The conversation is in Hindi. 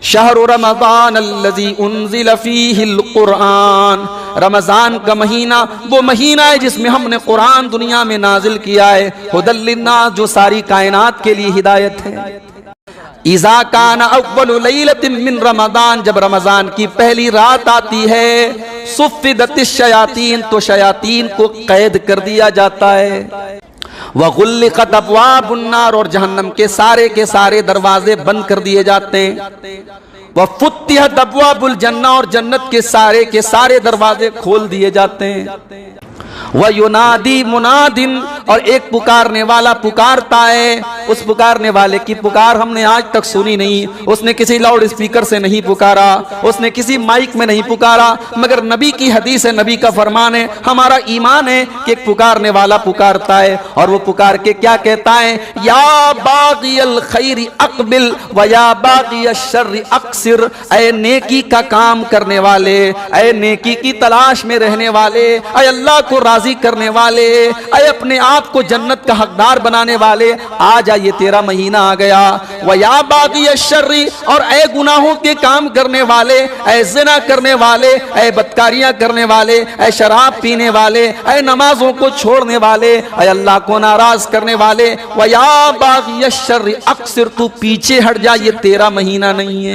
शहरु रमज़ान अल्लज़ी उन्ज़िल फ़ीहिल क़ुरआन, रमज़ान का महीना वो महीना है जिसमें हमने कुरान दुनिया में नाजिल किया है। हुदल लिन्नास, जो सारी कायनात के लिए हिदायत है। इज़ा काना अव्वलु लैलतिन मिन रमज़ान, जब रमज़ान की पहली रात आती है, सुफ़्फ़िदतिश शयातीन, तो शयातीन को कैद कर दिया जाता है। वग़ुल्लिक़त अब्वाबुन्नार, और जहन्नम के सारे दरवाजे बंद कर दिए जाते हैं। वफ़ुत्तिहत अब्वाबुल जन्नह, और जन्नत के सारे दरवाजे खोल दिए जाते हैं। वयुनादी मुनादिन, और एक पुकारने वाला पुकारता है। उस पुकारने वाले की पुकार हमने आज तक सुनी नहीं। उसने किसी लाउड स्पीकर से नहीं पुकारा, उसने किसी माइक में नहीं पुकारा, मगर नबी की हदीस है, नबी का फरमान है, हमारा ईमान है कि एक पुकारने वाला पुकारता है। और वो पुकार के क्या कहता है? या बाग़ियल खैरि अक़बिल व या बाग़ियश शर्रि अक़सिर, ऐ नेकी का काम करने वाले, ऐ नेकी की तलाश में रहने वाले, ऐ अल्लाह को राजी करने वाले, ऐ अपने आप को जन्नत का हकदार बनाने वाले, आ जा, ये तेरा महीना आ गया। व या बाग़ियश शर्रि, और ऐ गुनाहों के काम करने वाले, ऐ ज़िना करने वाले, ऐ बदकारियां करने वाले, ऐ शराब पीने वाले, ऐ नमाजों को छोड़ने वाले, ऐ अल्लाह को नाराज करने वाले, व या बाग़ियश शर्रि अक़सिर, तू पीछे हट जा, ये तेरा महीना नहीं है।